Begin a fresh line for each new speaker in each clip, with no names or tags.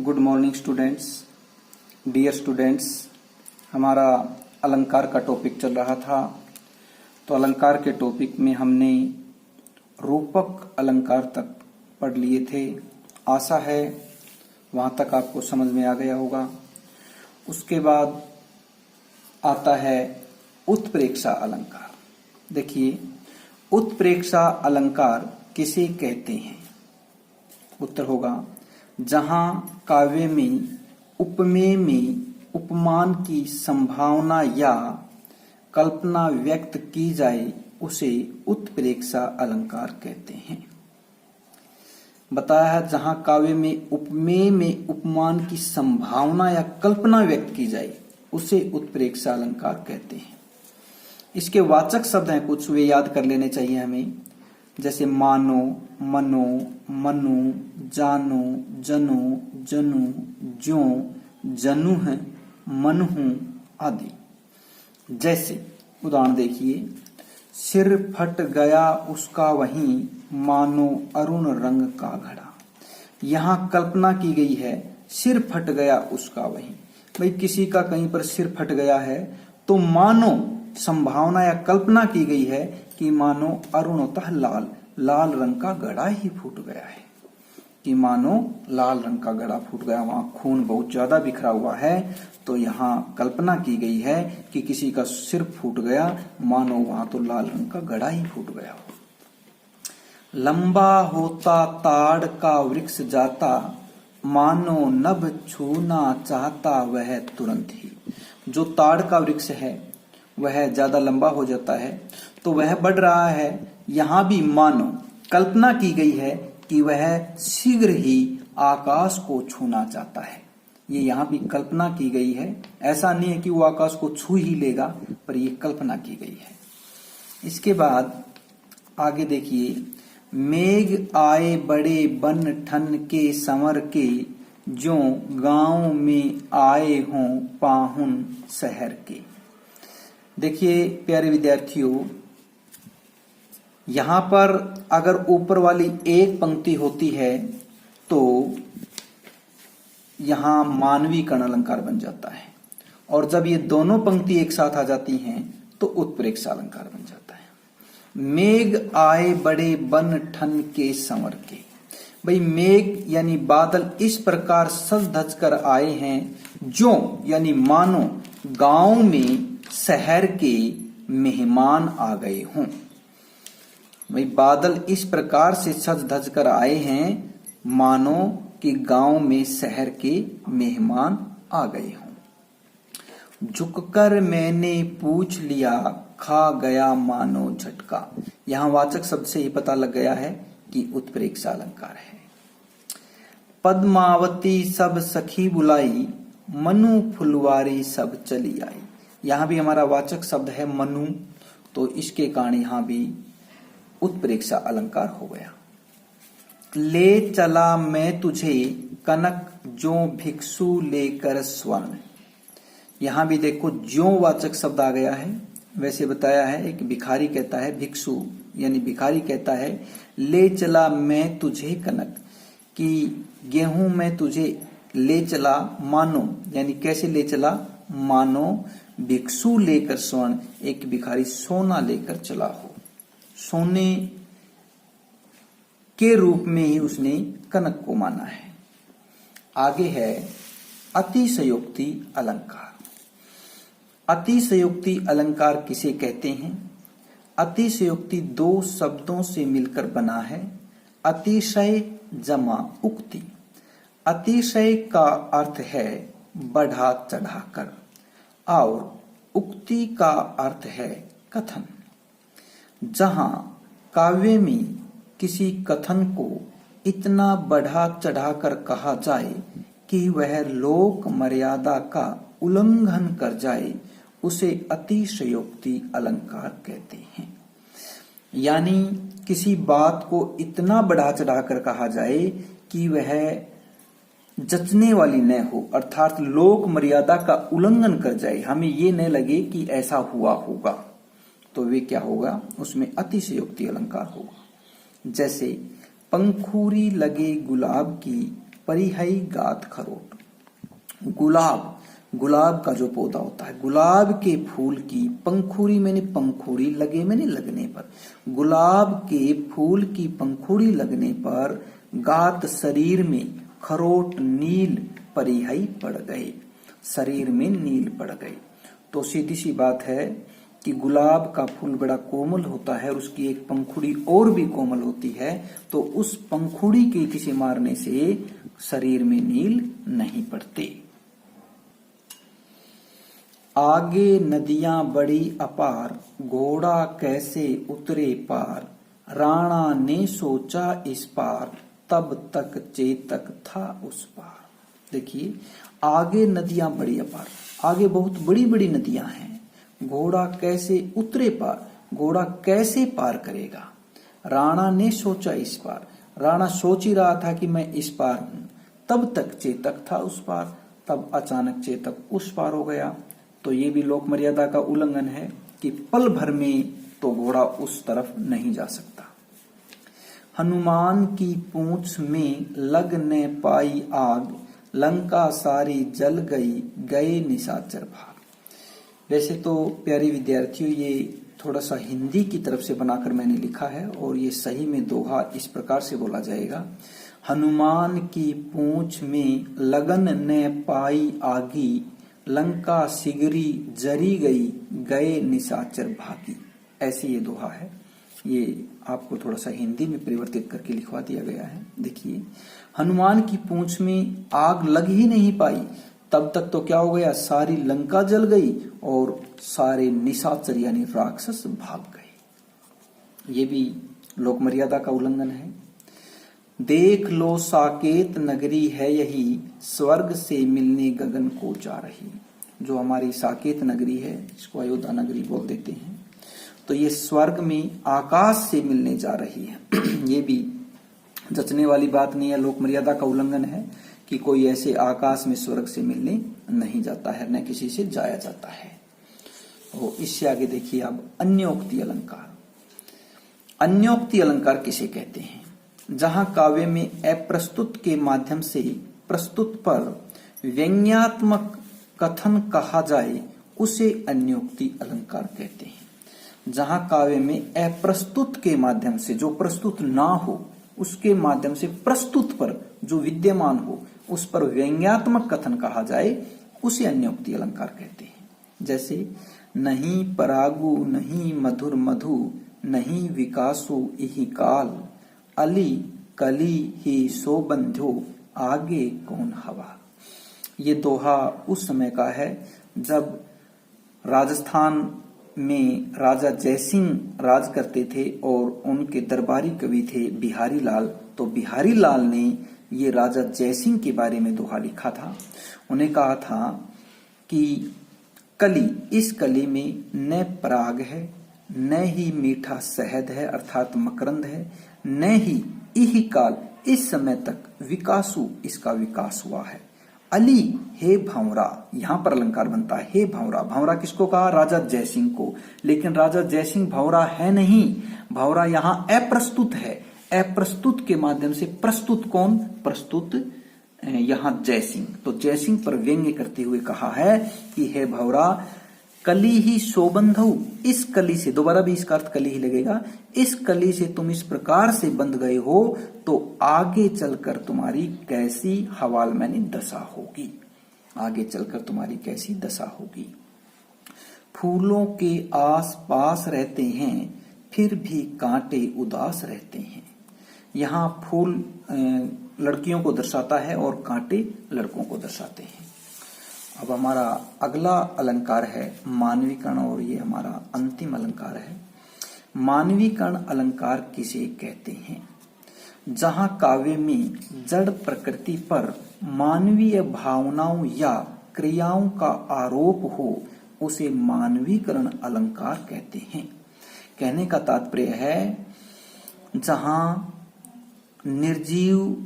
Good morning students, dear students. हमारा अलंकार का टॉपिक चल रहा था। तो अलंकार के टॉपिक में हमने रूपक अलंकार तक पढ़ लिए थे। आशा है वहां तक आपको समझ में आ गया होगा। उसके बाद आता है उत्प्रेक्षा अलंकार। देखिए, उत्प्रेक्षा अलंकार किसे कहते हैं? उत्तर होगा जहां काव्य में उपमेय में उपमान की संभावना या कल्पना व्यक्त की जाए उसे उत्प्रेक्षा अलंकार कहते हैं। बताया है जहां काव्य में उपमेय में उपमान की संभावना या कल्पना व्यक्त की जाए उसे उत्प्रेक्षा अलंकार कहते हैं। इसके वाचक शब्द हैं कुछ, वे याद कर लेने चाहिए हमें, जैसे मानो, मनो, मनु, जानो, जनो, जनु, ज्यो, जनुह, मनहु आदि। जैसे उदाहरण देखिए, सिर फट गया उसका वहीं मानो अरुण रंग का घड़ा। यहां कल्पना की गई है सिर फट गया उसका वहीं। भाई किसी का कहीं पर सिर फट गया है तो मानो संभावना या कल्पना की गई है कि मानो अरुणतः लाल लाल रंग का घड़ा ही फूट गया है, कि मानो लाल रंग का घड़ा फूट गया, वहां खून बहुत ज्यादा बिखरा हुआ है। तो यहाँ कल्पना की गई है कि किसी का सिर फूट गया, मानो वहां तो लाल रंग का घड़ा ही फूट गया हो। लंबा होता ताड़ का वृक्ष जाता, मानो नभ छूना चाहता वह तुरंत ही। जो ताड़ का वृक्ष है वह ज्यादा लंबा हो जाता है तो वह बढ़ रहा है। यहां भी मानो कल्पना की गई है कि वह शीघ्र ही आकाश को छूना चाहता है। ये यहाँ भी कल्पना की गई है, ऐसा नहीं है कि वो आकाश को छू ही लेगा, पर ये कल्पना की गई है। इसके बाद आगे देखिए, मेघ आए बड़े बन ठन के संवर के, जो गांव में आए हों पाहुन शहर के। देखिए प्यारे विद्यार्थियों, यहां पर अगर ऊपर वाली एक पंक्ति होती है तो यहां मानवी कर्ण अलंकार बन जाता है, और जब ये दोनों पंक्ति एक साथ आ जाती हैं तो उत्प्रेक्षा अलंकार बन जाता है। मेघ आए बड़े बन ठन के संवर के। भाई मेघ यानी बादल इस प्रकार सज धज कर आए हैं, जो यानी मानो गांव में शहर के मेहमान आ गए हों। भाई बादल इस प्रकार से सज धज कर आए हैं मानो कि गांव में शहर के मेहमान आ गए हों। झुककर मैंने पूछ लिया, खा गया मानो झटका। यहां वाचक शब्द से ही पता लग गया है कि उत्प्रेक्षा अलंकार है। पद्मावती सब सखी बुलाई, मनु फुलवारी सब चली आई। यहां भी हमारा वाचक शब्द है मनु, तो इसके कारण यहां भी उत्प्रेक्षा अलंकार हो गया। ले चला मैं तुझे कनक, जो भिक्षु लेकर स्वर्ण। यहां भी देखो ज्यो वाचक शब्द आ गया है। वैसे बताया है एक भिखारी कहता है, भिक्षु यानी भिखारी कहता है ले चला मैं तुझे कनक, कि गेहूं में तुझे ले चला, मानो यानी कैसे ले चला, मानो भिक्षु लेकर स्वर्ण, एक भिखारी सोना लेकर चला हो। सोने के रूप में ही उसने कनक को माना है। आगे है अतिशयोक्ति अलंकार। अतिशयोक्ति अलंकार किसे कहते हैं? अतिशयोक्ति दो शब्दों से मिलकर बना है, अतिशय जमा उक्ति। अतिशय का अर्थ है बढ़ा चढ़ाकर, और उक्ति का अर्थ है कथन। जहां काव्य में किसी कथन को इतना बढ़ा चढ़ाकर कहा जाए कि वह लोक मर्यादा का उल्लंघन कर जाए, उसे अतिशयोक्ति अलंकार कहते हैं। यानी किसी बात को इतना बढ़ा चढ़ाकर कहा जाए कि वह जचने वाली न हो, अर्थात लोक मर्यादा का उल्लंघन कर जाए, हमें ये न लगे कि ऐसा हुआ होगा, तो वे क्या होगा, उसमें अतिशयोक्ति अलंकार होगा। जैसे पंखुरी लगे गुलाब की, परिहई गात खरोट। गुलाब, गुलाब का जो पौधा होता है, गुलाब के फूल की पंखुड़ी मैंने पंखुड़ी लगे मैंने लगने पर, गुलाब के फूल की पंखुड़ी लगने पर गात शरीर में खरोट नील परिहई पड़ गए, शरीर में नील पड़ गए। तो सीधी सी बात है कि गुलाब का फूल बड़ा कोमल होता है और उसकी एक पंखुड़ी और भी कोमल होती है, तो उस पंखुड़ी के किसी मारने से शरीर में नील नहीं पड़ते। आगे नदियां बड़ी अपार, घोड़ा कैसे उतरे पार, राणा ने सोचा इस पार, तब तक चेतक था उस पार। देखिए, आगे नदियां बड़ी अपार, आगे बहुत बड़ी बड़ी नदियां हैं, घोड़ा कैसे उतरे पार, घोड़ा कैसे पार करेगा। राणा ने सोचा इस पार, राणा सोच ही रहा था कि मैं इस पार हूं, तब तक चेतक था उस पार, तब अचानक चेतक उस पार हो गया। तो ये भी लोक मर्यादा का उल्लंघन है कि पल भर में तो घोड़ा उस तरफ नहीं जा सकता। हनुमान की पूंछ में लग न पाई आग, लंका सारी जल गई गए निशाचर भाग। वैसे तो प्यारे विद्यार्थियों, ये थोड़ा सा हिंदी की तरफ से बनाकर मैंने लिखा है और ये सही में दोहा इस प्रकार से बोला जाएगा। हनुमान की पूंछ में लगन न पाई आगी, लंका सिगरी जरी गई गए निशाचर भागी। ऐसे ये दोहा है, ये आपको थोड़ा सा हिंदी में परिवर्तित करके लिखवा दिया गया है। देखिए, हनुमान की पूंछ में आग लग ही नहीं पाई, तब तक तो क्या हो गया, सारी लंका जल गई और सारे निशाचर यानी राक्षस भाग गए। ये भी लोक मर्यादा का उल्लंघन है। देख लो साकेत नगरी है यही, स्वर्ग से मिलने गगन को जा रही। जो हमारी साकेत नगरी है, इसको अयोध्या नगरी बोल देते हैं, तो ये स्वर्ग में आकाश से मिलने जा रही है। ये भी जचने वाली बात नहीं है, लोक मर्यादा का उल्लंघन है कि कोई ऐसे आकाश में स्वर्ग से मिलने नहीं जाता है, न किसी से जाया जाता है। तो इससे आगे देखिए अब अन्योक्ति अलंकार। अन्योक्ति अलंकार किसे कहते हैं? जहां काव्य में अप्रस्तुत के माध्यम से प्रस्तुत पर व्यंग्यात्मक कथन कहा जाए, उसे अन्योक्ति अलंकार कहते हैं। जहां काव्य में अप्रस्तुत के माध्यम से, जो प्रस्तुत ना हो उसके माध्यम से प्रस्तुत पर जो विद्यमान हो उस पर व्यंग्यात्मक कथन कहा जाए, उसे अन्योक्ति अलंकार कहते हैं। जैसे नहीं परागु नहीं मधुर मधु, नहीं विकासु इहि काल, अली कली ही सो बंध्यो, आगे कौन हवा। ये दोहा उस समय का है जब राजस्थान में राजा जयसिंह राज करते थे और उनके दरबारी कवि थे बिहारी लाल। तो बिहारी लाल ने ये राजा जयसिंह के बारे में दोहा लिखा था। उन्हें कहा था कि कली, इस कली में न पराग है, न ही मीठा शहद है अर्थात मकरंद है, न ही इही काल, इस समय तक विकासु, इसका विकास हुआ है। अली हे भंवरा, यहां पर अलंकार बनता है हे भंवरा। भंवरा किसको कहा? राजा जयसिंह को। लेकिन राजा जयसिंह भंवरा है नहीं, भंवरा यहां अप्रस्तुत है। अप्रस्तुत के माध्यम से प्रस्तुत कौन? प्रस्तुत यहां जयसिंह। तो जयसिंह पर व्यंग्य करते हुए कहा है कि हे भंवरा, कली ही शोबंधु, इस कली से, दोबारा भी इसका अर्थ कली ही लगेगा, इस कली से तुम इस प्रकार से बंध गए हो तो आगे चलकर तुम्हारी कैसी हवाल मैंने दशा होगी, आगे चलकर तुम्हारी कैसी दशा होगी। फूलों के आस पास रहते हैं फिर भी कांटे उदास रहते हैं। यहाँ फूल लड़कियों को दर्शाता है और कांटे लड़कों को दर्शाते हैं। अब हमारा अगला अलंकार है मानवीकरण और ये हमारा अंतिम अलंकार है। मानवीकरण अलंकार किसे कहते हैं? जहां काव्य में जड़ प्रकृति पर मानवीय भावनाओं या क्रियाओं का आरोप हो, उसे मानवीकरण अलंकार कहते हैं। कहने का तात्पर्य है जहां निर्जीव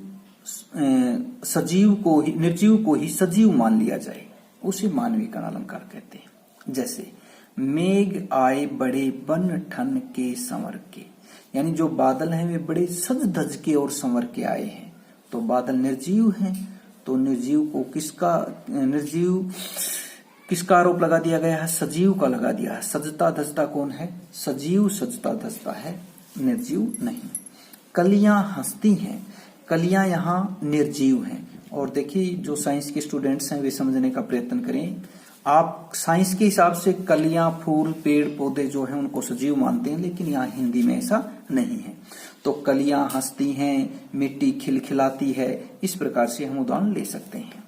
को ही सजीव मान लिया जाए, उसे मानवीकरण अलंकार कहते हैं। जैसे मेघ आए बड़े बन ठन के संवर के, यानी जो बादल हैं वे बड़े सज धज के और संवर के आए हैं, तो बादल निर्जीव हैं, तो निर्जीव को किसका आरोप लगा दिया गया है? सजीव का लगा दिया है। सजता धजता कौन है? सजीव सजता धजता है, निर्जीव नहीं। कलियां हंसती हैं, कलियां यहाँ निर्जीव हैं। और देखिए जो साइंस के स्टूडेंट्स हैं वे समझने का प्रयत्न करें। आप साइंस के हिसाब से कलियां, फूल, पेड़ पौधे जो हैं उनको सजीव मानते हैं, लेकिन यहाँ हिंदी में ऐसा नहीं है। तो कलियां हंसती हैं, मिट्टी खिलखिलाती है, इस प्रकार से हम उदाहरण ले सकते हैं।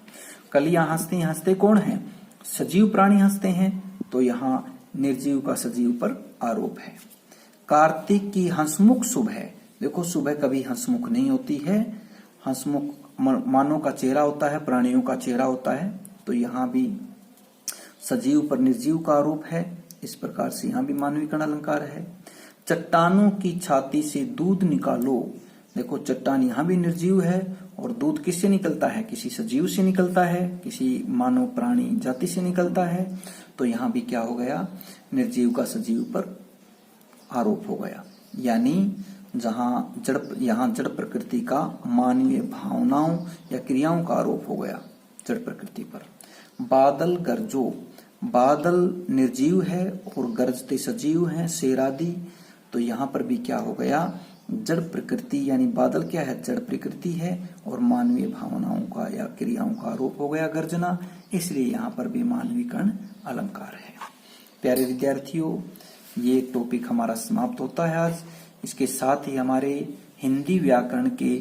कलियां हंसती हैं, हंसते कौन हैं? सजीव प्राणी हंसते हैं, तो यहाँ निर्जीव का सजीव पर आरोप है। कार्तिक की हंसमुख सुबह, देखो सुबह कभी हंसमुख नहीं होती है। हंसमुख मानव का चेहरा होता है, प्राणियों का चेहरा होता है, तो यहाँ भी सजीव पर निर्जीव का आरोप है। इस प्रकार से यहाँ भी मानवीकरण अलंकार है। चट्टानों की छाती से दूध निकालो, देखो चट्टान यहाँ भी निर्जीव है, और दूध किससे निकलता है? किसी सजीव से निकलता है, किसी मानव प्राणी जाति से निकलता है। तो यहाँ भी क्या हो गया? निर्जीव का सजीव पर आरोप हो गया। यानी यहाँ जड़ प्रकृति का मानवीय भावनाओं या क्रियाओं का आरोप हो गया जड़ प्रकृति पर। बादल गरजो, बादल निर्जीव है और गरजते सजीव हैं, शेर आदि। तो यहाँ पर भी क्या हो गया? जड़ प्रकृति यानी बादल क्या है? जड़ प्रकृति है, और मानवीय भावनाओं का या क्रियाओं का आरोप हो गया गर्जना, इसलिए यहाँ पर भी मानवीकरण अलंकार है। प्यारे विद्यार्थियों, ये टॉपिक हमारा समाप्त होता है आज। इसके साथ ही हमारे हिंदी व्याकरण के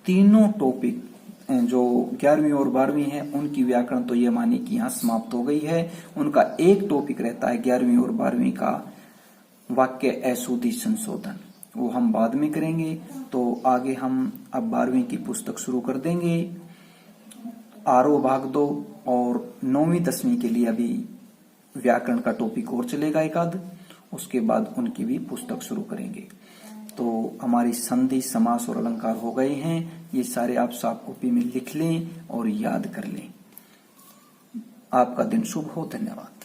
तीनों टॉपिक जो 11वीं और 12वीं हैं उनकी व्याकरण तो ये माने कि यहाँ समाप्त हो गई है। उनका एक टॉपिक रहता है 11वीं और 12वीं का वाक्य अशुद्धि संशोधन, वो हम बाद में करेंगे। तो आगे हम अब 12वीं की पुस्तक शुरू कर देंगे, आरोह भाग 2, और 9वीं 10वीं के लिए अभी व्याकरण का टॉपिक और चलेगा एक आध, उसके बाद उनकी भी पुस्तक शुरू करेंगे। तो हमारी संधि, समास और अलंकार हो गए हैं, ये सारे आप सॉफ्ट कॉपी में लिख लें और याद कर लें। आपका दिन शुभ हो। धन्यवाद।